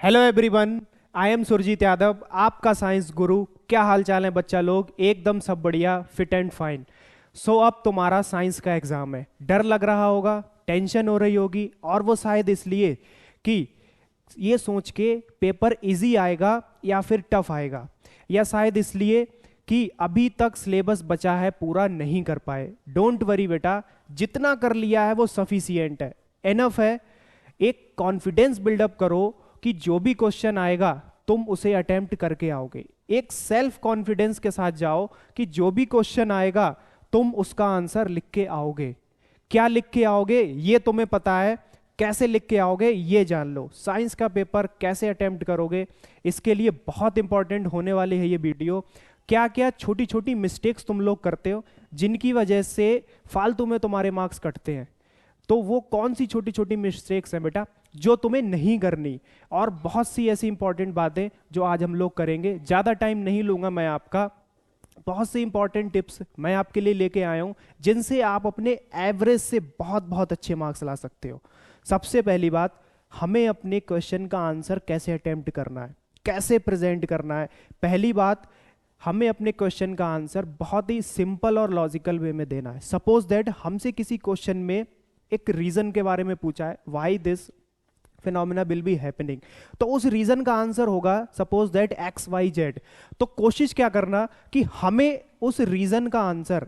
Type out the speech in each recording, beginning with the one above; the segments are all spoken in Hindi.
Hello everyone, I am Surjit Yadav, आपका साइंस गुरु। क्या हाल चाल है बच्चा लोग? एकदम सब बढ़िया, फिट एंड फाइन। सो अब तुम्हारा साइंस का एग्जाम है। डर लग रहा होगा, टेंशन हो रही होगी, और वो शायद इसलिए कि ये सोच के पेपर इजी आएगा या फिर टफ आएगा, या शायद इसलिए कि अभी तक सिलेबस बचा है पूरा नहीं कर पाए। डोंट वरी बेटा, जितना कर लिया है वो सफिशियंट है, एनफ है। एक कॉन्फिडेंस बिल्डअप करो कि जो भी क्वेश्चन आएगा तुम उसे अटेम्प्ट करके आओगे। एक सेल्फ कॉन्फिडेंस के साथ जाओ कि जो भी क्वेश्चन आएगा तुम उसका आंसर लिख के आओगे। क्या लिख के आओगे ये तुम्हें पता है, कैसे लिख के आओगे ये जान लो। साइंस का पेपर कैसे अटेम्प्ट करोगे, इसके लिए बहुत इंपॉर्टेंट होने वाली है ये वीडियो। क्या क्या छोटी छोटी मिस्टेक्स तुम लोग करते हो जिनकी वजह से फालतू में तुम्हारे मार्क्स कटते हैं, तो वो कौन सी छोटी छोटी मिस्टेक्स हैं बेटा जो तुम्हें नहीं करनी। और बहुत सी ऐसी इंपॉर्टेंट बातें जो आज हम लोग करेंगे। ज़्यादा टाइम नहीं लूंगा मैं आपका। बहुत सी इंपॉर्टेंट टिप्स मैं आपके लिए लेके आया हूं जिनसे आप अपने एवरेज से बहुत बहुत अच्छे मार्क्स ला सकते हो। सबसे पहली बात, हमें अपने क्वेश्चन का आंसर कैसे अटेम्प्ट करना है, कैसे प्रेजेंट करना है। पहली बात, हमें अपने क्वेश्चन का आंसर बहुत ही सिंपल और लॉजिकल वे में देना है। सपोज दैट हमसे किसी क्वेश्चन में एक रीजन के बारे में पूछा है, why this phenomena will be happening, तो उस रीजन का आंसर होगा suppose that X Y Z. तो कोशिश क्या करना कि हमें उस रीजन का आंसर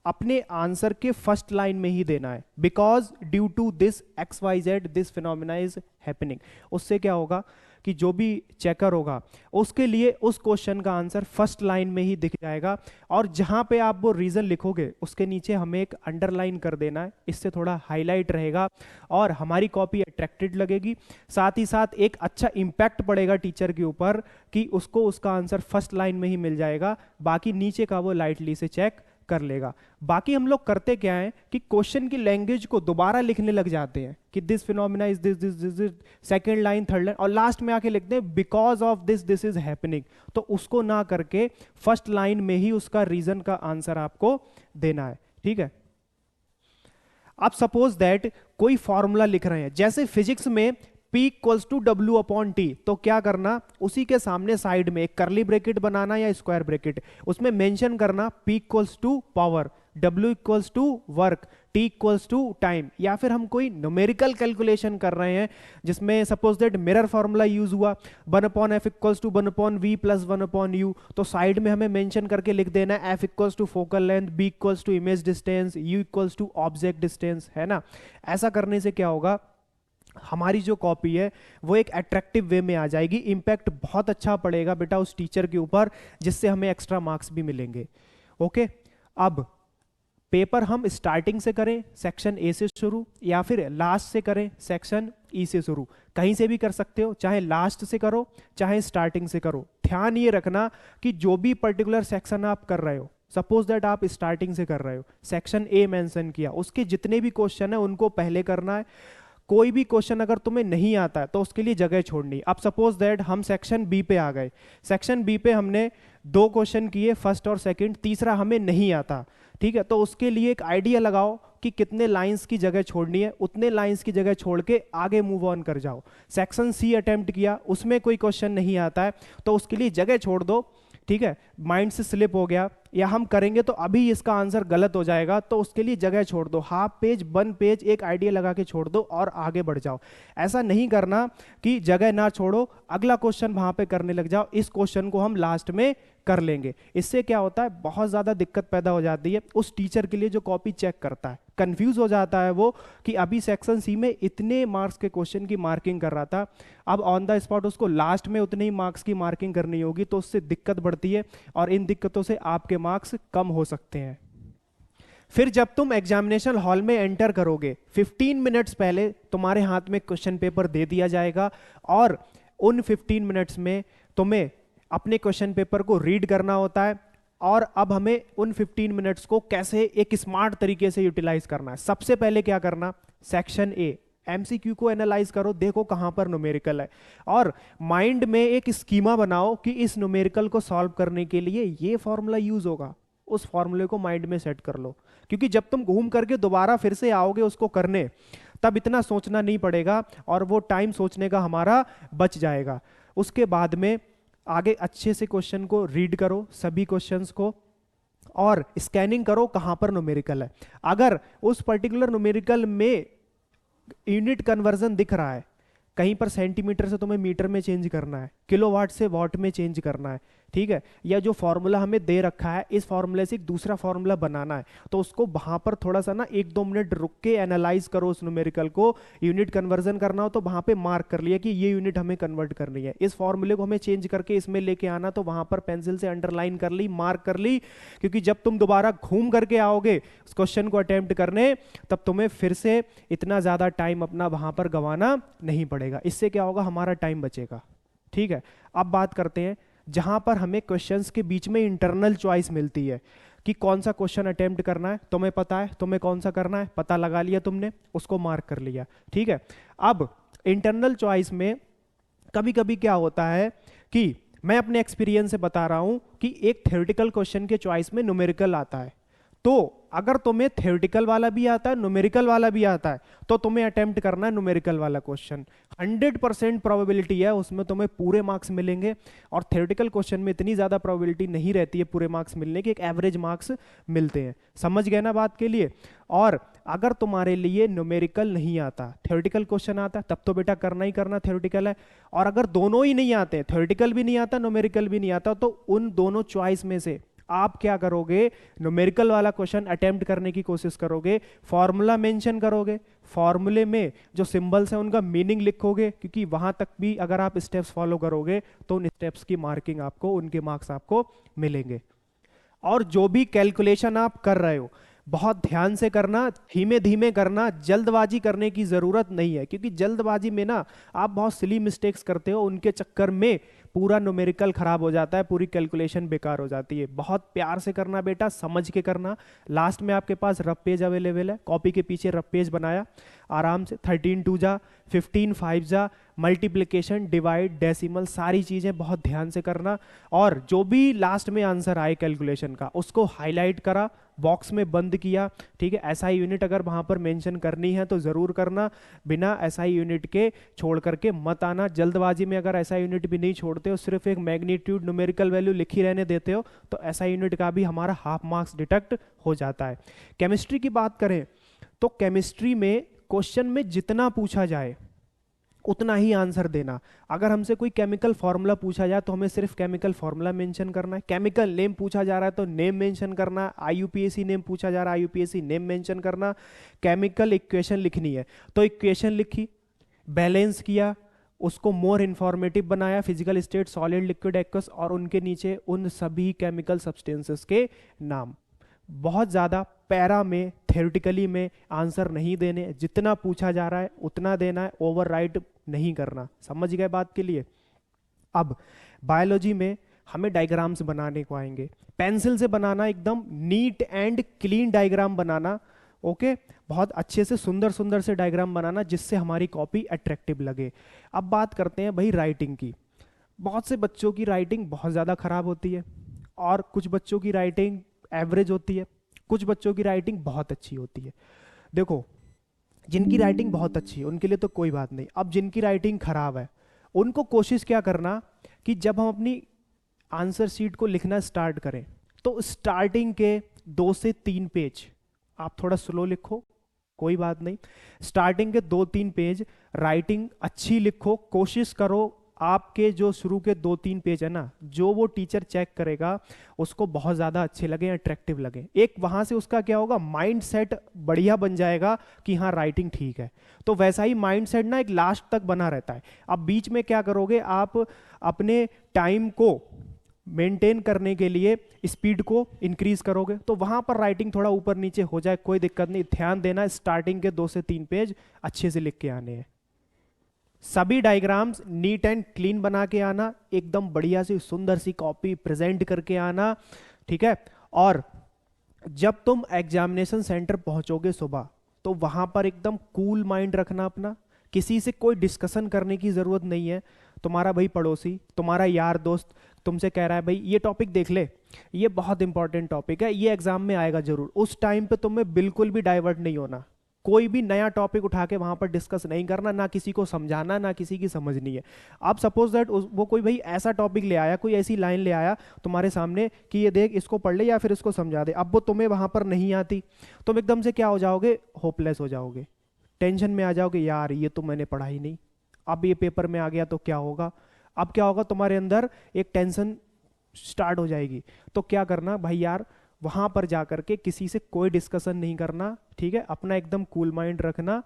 अपने आंसर के फर्स्ट लाइन में ही देना है। Because due to this X Y Z this phenomena is happening. उससे क्या होगा कि जो भी चेकर होगा उसके लिए उस क्वेश्चन का आंसर फर्स्ट लाइन में ही दिख जाएगा। और जहां पे आप वो रीजन लिखोगे उसके नीचे हमें एक अंडरलाइन कर देना है, इससे थोड़ा हाईलाइट रहेगा और हमारी कॉपी अट्रैक्टेड लगेगी। साथ ही साथ एक अच्छा इंपैक्ट पड़ेगा टीचर के ऊपर कि उसको उसका आंसर फर्स्ट लाइन में ही मिल जाएगा, बाकी नीचे का वो लाइटली से चेक कर लेगा। बाकी हम लोग करते क्या है कि क्वेश्चन की लैंग्वेज को दोबारा लिखने लग जाते हैं कि this phenomena is this this this, second line third line, और लास्ट में आके लिखते हैं because of this this is happening. तो उसको ना करके फर्स्ट लाइन में ही उसका रीजन का आंसर आपको देना है। ठीक है, आप सपोज दैट कोई फॉर्मूला लिख रहे हैं, जैसे फिजिक्स में P equals to W upon T, तो क्या करना, उसी के सामने साइड में एक करली ब्रैकेट बनाना या स्क्वायर ब्रैकेट, उसमें मेंशन करना P equals to power, W equals to work, T equals to time. या फिर हम कोई न्यूमेरिकल कैलकुलेशन कर रहे हैं जिसमें suppose that mirror formula use हुआ, 1 upon F equals to 1 upon V plus 1 upon U, तो साइड में हमें मेंशन करके लिख देना है F equals to focal length, B equals to image distance, U equals to object distance, है ना। ऐसा करने से क्या होगा, हमारी जो कॉपी है वो एक अट्रैक्टिव वे में आ जाएगी। इंपैक्ट बहुत अच्छा पड़ेगा बेटा उस टीचर के ऊपर, जिससे हमें एक्स्ट्रा मार्क्स भी मिलेंगे। ओके, अब पेपर हम स्टार्टिंग से करें सेक्शन ए से शुरू, या फिर लास्ट से करें सेक्शन ई से शुरू, कहीं से भी कर सकते हो, चाहे लास्ट से करो चाहे स्टार्टिंग से करो। ध्यान ये रखना कि जो भी पर्टिकुलर सेक्शन आप कर रहे हो, सपोज दैट आप स्टार्टिंग से कर रहे हो, सेक्शन ए मेंशन किया, उसके जितने भी क्वेश्चन है उनको पहले करना है। कोई भी क्वेश्चन अगर तुम्हें नहीं आता है तो उसके लिए जगह छोड़नी। अब सपोज दैट हम सेक्शन बी पे आ गए, सेक्शन बी पे हमने 2 क्वेश्चन किए, फर्स्ट और सेकंड, तीसरा हमें नहीं आता। ठीक है, तो उसके लिए एक आइडिया लगाओ कि कितने लाइंस की जगह छोड़नी है, उतने लाइंस की जगह छोड़ के आगे मूव ऑन कर जाओ। सेक्शन सी अटेम्प्ट किया, उसमें कोई क्वेश्चन नहीं आता है तो उसके लिए जगह छोड़ दो। ठीक है, माइंड से स्लिप हो गया या हम करेंगे तो अभी इसका आंसर गलत हो जाएगा, तो उसके लिए जगह छोड़ दो, हाफ पेज 1 पेज एक आइडिया लगा के छोड़ दो और आगे बढ़ जाओ। ऐसा नहीं करना कि जगह ना छोड़ो, अगला क्वेश्चन वहां पे करने लग जाओ, इस क्वेश्चन को हम लास्ट में कर लेंगे। इससे क्या होता है, बहुत ज्यादा दिक्कत पैदा हो जाती है उस टीचर के लिए जो कॉपी चेक करता है। कंफ्यूज हो जाता है वो कि अभी सेक्शन सी में इतने मार्क्स के क्वेश्चन की मार्किंग कर रहा था, अब ऑन द स्पॉट उसको लास्ट में उतने ही मार्क्स की मार्किंग करनी होगी, तो उससे दिक्कत बढ़ती है और इन दिक्कतों से आपके मार्क्स कम हो सकते हैं। फिर जब तुम एग्जामिनेशन हॉल में एंटर करोगे 15 मिनट्स पहले तुम्हारे हाथ में क्वेश्चन पेपर दे दिया जाएगा, और उन 15 मिनट्स में तुम्हें अपने क्वेश्चन पेपर को रीड करना होता है। और अब हमें उन 15 मिनट्स को कैसे एक स्मार्ट तरीके से यूटिलाइज करना है। सबसे पहले क्या करना, सेक्शन ए एमसीक्यू को एनालाइज करो, देखो कहां पर न्यूमेरिकल है, और माइंड में एक स्कीमा बनाओ कि इस न्यूमेरिकल को सॉल्व करने के लिए ये फॉर्मूला यूज होगा, उस फॉर्मूले को माइंड में सेट कर लो। क्योंकि जब तुम घूम करके दोबारा फिर से आओगे उसको करने, तब इतना सोचना नहीं पड़ेगा और वो टाइम सोचने का हमारा बच जाएगा। उसके बाद में आगे अच्छे से क्वेश्चन को रीड करो, सभी क्वेश्चंस को, और स्कैनिंग करो कहां पर न्यूमेरिकल है। अगर उस पर्टिकुलर न्यूमेरिकल में यूनिट कन्वर्जन दिख रहा है, कहीं पर सेंटीमीटर से तुम्हें मीटर में चेंज करना है, किलोवाट से वॉट में चेंज करना है, ठीक है, या जो फॉर्मूला हमें दे रखा है इस फॉर्मूले से एक दूसरा फॉर्मूला बनाना है, तो उसको वहां पर थोड़ा सा ना 1-2 मिनट रुक के एनालाइज करो उस न्यूमेरिकल को। यूनिट कन्वर्जन करना हो तो वहां पे मार्क कर लिया कि ये यूनिट हमें कन्वर्ट करनी है, इस फॉर्मूले को हमें चेंज करके इसमें लेके आना, तो वहां पर पेंसिल से अंडरलाइन कर ली, मार्क कर ली, क्योंकि जब तुम दोबारा घूम करके आओगे उस क्वेश्चन को अटेम्प्ट करने, तब तुम्हें फिर से इतना ज्यादा टाइम अपना वहां पर गंवाना नहीं पड़ेगा। इससे क्या होगा, हमारा टाइम बचेगा। ठीक है, अब बात करते हैं जहां पर हमें क्वेश्चंस के बीच में इंटरनल चॉइस मिलती है कि कौन सा क्वेश्चन अटेम्प्ट करना है। तुम्हें पता है तुम्हें कौन सा करना है, पता लगा लिया तुमने, उसको मार्क कर लिया। ठीक है, अब इंटरनल चॉइस में कभी कभी क्या होता है कि मैं अपने एक्सपीरियंस से बता रहा हूं कि एक थ्योरेटिकल क्वेश्चन के चॉइस में न्यूमेरिकल आता है, तो अगर तुम्हें थ्योरेटिकल वाला भी आता है न्यूमेरिकल वाला भी आता है तो तुम्हें अटेम्प्ट करना है न्यूमेरिकल वाला क्वेश्चन। 100% प्रोबेबिलिटी है उसमें तुम्हें पूरे मार्क्स मिलेंगे, और थ्योरेटिकल क्वेश्चन में इतनी ज्यादा प्रोबेबिलिटी नहीं रहती है पूरे मार्क्स मिलने की, एक एवरेज मार्क्स मिलते हैं। समझ गए ना बात के लिए। और अगर तुम्हारे लिए न्यूमेरिकल नहीं आता, थ्योरेटिकल क्वेश्चन आता है, तब तो बेटा करना ही करना थ्योरेटिकल है। और अगर दोनों ही नहीं आते, थ्योरेटिकल भी नहीं आता न्यूमेरिकल भी नहीं आता, तो उन दोनों चॉइस में से आप क्या करोगे, न्यूमेरिकल वाला क्वेश्चन अटेम्प्ट करने की कोशिश करोगे, फॉर्मूला मेंशन करोगे, फॉर्मूले में जो सिंबल्स हैं उनका मीनिंग लिखोगे, क्योंकि वहां तक भी अगर आप स्टेप्स फॉलो करोगे तो उन स्टेप्स की मार्किंग आपको, उनके मार्क्स आपको मिलेंगे। और जो भी कैलकुलेशन आप कर रहे हो बहुत ध्यान से करना, धीमे धीमे करना, जल्दबाजी करने की जरूरत नहीं है, क्योंकि जल्दबाजी में ना आप बहुत सिली मिस्टेक्स करते हो, उनके चक्कर में पूरा न्यूमेरिकल खराब हो जाता है, पूरी कैलकुलेशन बेकार हो जाती है। बहुत प्यार से करना बेटा, समझ के करना। लास्ट में आपके पास रफ पेज अवेलेबल है, कॉपी के पीछे रफ पेज बनाया आराम से, 13 2 जा, 15 5 जा, मल्टीप्लिकेशन, डिवाइड, डेसिमल, सारी चीजें बहुत ध्यान से करना। और जो भी लास्ट में आंसर आए कैलकुलेशन का उसको हाईलाइट करा, बॉक्स में बंद किया। ठीक है, एसआई यूनिट अगर वहां पर मेंशन करनी है तो जरूर करना, बिना एसआई यूनिट के छोड़ करके मत आना। जल्दबाजी में अगर एसआई यूनिट भी नहीं छोड़ते हो, सिर्फ एक मैग्नीट्यूड न्यूमेरिकल वैल्यू लिखी रहने देते हो, तो एसआई यूनिट का भी हमारा हाफ मार्क्स डिडक्ट हो जाता है। केमिस्ट्री की बात करें तो केमिस्ट्री में क्वेश्चन में जितना पूछा जाए उतना ही आंसर देना। अगर हमसे कोई केमिकल फॉर्मूला पूछा जाए तो हमें सिर्फ केमिकल फॉर्मूला मेंशन करना है, केमिकल नेम पूछा जा रहा है तो नेम मेंशन करना है, आईयूपीएसी नेम पूछा जा रहा है आईयूपीएसी नेम मेंशन करना, केमिकल इक्वेशन लिखनी है तो इक्वेशन लिखी, बैलेंस किया, उसको मोर इंफॉर्मेटिव बनाया, physical state, solid, liquid, aqueous, और उनके नीचे उन सभी केमिकल सब्सटेंसेस के नाम। बहुत ज़्यादा पैरा में, थ्योरेटिकली में आंसर नहीं देने, जितना पूछा जा रहा है उतना देना है, ओवरराइट नहीं करना। समझ गए बात के लिए। अब बायोलॉजी में हमें डायग्राम्स बनाने को आएंगे, पेंसिल से बनाना, एकदम neat and clean diagram banana. Okay, बहुत अच्छे से सुंदर सुंदर से डायग्राम बनाना जिससे हमारी कॉपी अट्रैक्टिव लगे। अब बात करते हैं भाई राइटिंग की। बहुत से बच्चों की राइटिंग बहुत ज़्यादा खराब होती है, और कुछ बच्चों की राइटिंग एवरेज होती है, कुछ बच्चों की राइटिंग बहुत अच्छी होती है। देखो, जिनकी राइटिंग बहुत अच्छी है उनके लिए तो कोई बात नहीं। अब जिनकी राइटिंग खराब है उनको कोशिश क्या करना कि जब हम अपनी आंसर शीट को लिखना स्टार्ट करें तो स्टार्टिंग के 2 से 3 पेज आप थोड़ा स्लो लिखो, कोई बात नहीं। स्टार्टिंग के 2-3 पेज राइटिंग अच्छी लिखो, कोशिश करो आपके जो शुरू के 2-3 पेज है ना, जो वो टीचर चेक करेगा उसको बहुत ज़्यादा अच्छे लगे, अट्रैक्टिव लगे। एक वहाँ से उसका क्या होगा, माइंड सेट बढ़िया बन जाएगा कि हाँ राइटिंग ठीक है। तो वैसा ही माइंड सेट ना एक लास्ट तक बना रहता है। अब बीच में क्या करोगे, आप अपने टाइम को मेंटेन करने के लिए स्पीड को इंक्रीज करोगे, तो वहाँ पर राइटिंग थोड़ा ऊपर नीचे हो जाए कोई दिक्कत नहीं। ध्यान देना, स्टार्टिंग के 2 से 3 पेज अच्छे से लिख के आने हैं। सभी डायग्राम्स नीट एंड क्लीन बना के आना, एकदम बढ़िया सी सुंदर सी कॉपी प्रेजेंट करके आना। ठीक है, और जब तुम एग्जामिनेशन सेंटर पहुंचोगे सुबह, तो वहां पर एकदम कूल माइंड रखना अपना, किसी से कोई डिस्कशन करने की जरूरत नहीं है। तुम्हारा भाई पड़ोसी, तुम्हारा यार दोस्त तुमसे कह रहा है भाई ये टॉपिक देख ले, ये बहुत इंपॉर्टेंट टॉपिक है, ये एग्जाम में आएगा जरूर, उस टाइम पे तुम्हें बिल्कुल भी डाइवर्ट नहीं होना, कोई भी नया टॉपिक उठा के वहां पर डिस्कस नहीं करना, ना किसी को समझाना, ना किसी की समझनी है। आप सपोज दैट वो कोई भाई ऐसा टॉपिक ले आया, कोई ऐसी लाइन ले आया तुम्हारे सामने कि ये देख इसको पढ़ ले या फिर इसको समझा दे, अब वो तुम्हें वहां पर नहीं आती, तुम एकदम से क्या हो जाओगे, होपलेस हो जाओगे, टेंशन में आ जाओगे, यार ये तो मैंने पढ़ा ही नहीं, अब ये पेपर में आ गया तो क्या होगा। अब क्या होगा, तुम्हारे अंदर एक टेंशन स्टार्ट हो जाएगी। तो क्या करना भाई यार, वहां पर जाकर के किसी से कोई डिस्कशन नहीं करना, ठीक है, अपना एकदम कूल माइंड रखना,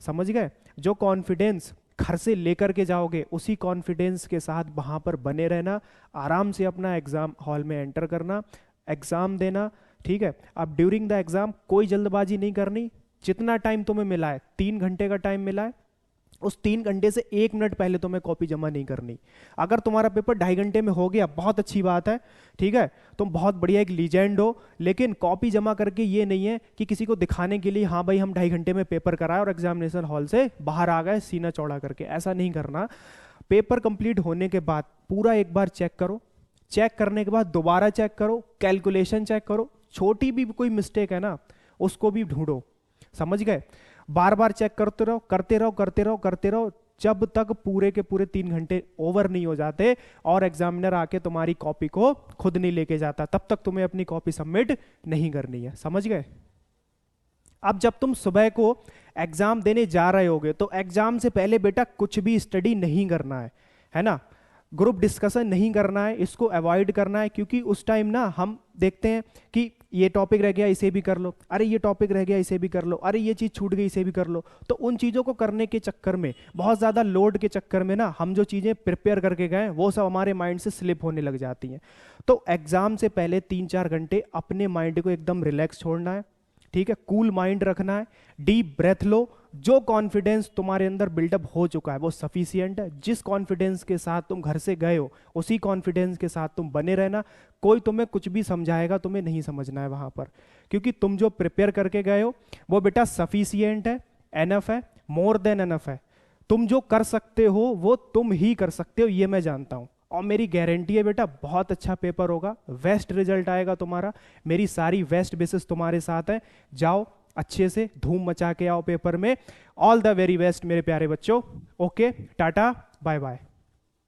समझ गए। जो कॉन्फिडेंस घर से लेकर के जाओगे उसी कॉन्फिडेंस के साथ वहां पर बने रहना, आराम से अपना एग्जाम हॉल में एंटर करना, एग्जाम देना, ठीक है। अब ड्यूरिंग द एग्जाम कोई जल्दबाजी नहीं करनी, जितना टाइम तुम्हें मिला है, 3 घंटे का टाइम मिला है, उस 3 घंटे से 1 मिनट पहले तुम्हें कॉपी जमा नहीं करनी। अगर तुम्हारा पेपर 2.5 घंटे में हो गया, बहुत अच्छी बात है, ठीक है, तुम बहुत बढ़िया एक लीजेंड हो, लेकिन कॉपी जमा करके ये नहीं है कि किसी को दिखाने के लिए हाँ भाई हम 2.5 घंटे में पेपर कराए और एग्जामिनेशन हॉल से बाहर आ गए सीना चौड़ा करके, ऐसा नहीं करना। पेपर कंप्लीट होने के बाद पूरा एक बार चेक करो, चेक करने के बाद दोबारा चेक करो, कैलकुलेशन चेक करो, छोटी भी कोई मिस्टेक है ना उसको भी ढूंढो, समझ गए। बार बार चेक करते रहो, करते रहो, करते रहो, करते रहो, जब तक पूरे के पूरे 3 घंटे ओवर नहीं हो जाते और एग्जामिनर आके तुम्हारी कॉपी को खुद नहीं लेके जाता, तब तक तुम्हें अपनी कॉपी सबमिट नहीं करनी है, समझ गए। अब जब तुम सुबह को एग्जाम देने जा रहे होगे तो एग्जाम से पहले बेटा कुछ भी स्टडी नहीं करना है ना, ग्रुप डिस्कशन नहीं करना है, इसको अवॉइड करना है, क्योंकि उस टाइम ना हम देखते हैं कि ये टॉपिक रह गया इसे भी कर लो, अरे ये टॉपिक रह गया इसे भी कर लो, अरे ये चीज़ छूट गई इसे भी कर लो। तो उन चीज़ों को करने के चक्कर में, बहुत ज़्यादा लोड के चक्कर में ना हम जो चीज़ें प्रिपेयर करके गए वो सब हमारे माइंड से स्लिप होने लग जाती हैं। तो एग्जाम से पहले 3-4 घंटे अपने माइंड को एकदम रिलैक्स छोड़ना है, ठीक है, कूल माइंड रखना है, डीप ब्रेथ लो, जो कॉन्फिडेंस तुम्हारे अंदर बिल्डअप हो चुका है वो सफिशिएंट है, जिस कॉन्फिडेंस के साथ तुम घर से गए हो उसी कॉन्फिडेंस के साथ तुम बने रहना। कोई तुम्हें कुछ भी समझाएगा तुम्हें नहीं समझना है वहां पर, क्योंकि तुम जो प्रिपेयर करके गए हो वो बेटा सफिशिएंट है, एनफ है, मोर देन एनफ है। तुम जो कर सकते हो वो तुम ही कर सकते हो, ये मैं जानता हूं, और मेरी गारंटी है बेटा बहुत अच्छा पेपर होगा, बेस्ट रिजल्ट आएगा तुम्हारा, मेरी सारी बेस्ट विशेस तुम्हारे साथ है। जाओ अच्छे से धूम मचा के आओ पेपर में। ऑल द वेरी बेस्ट मेरे प्यारे बच्चों। Okay, tata, bye bye.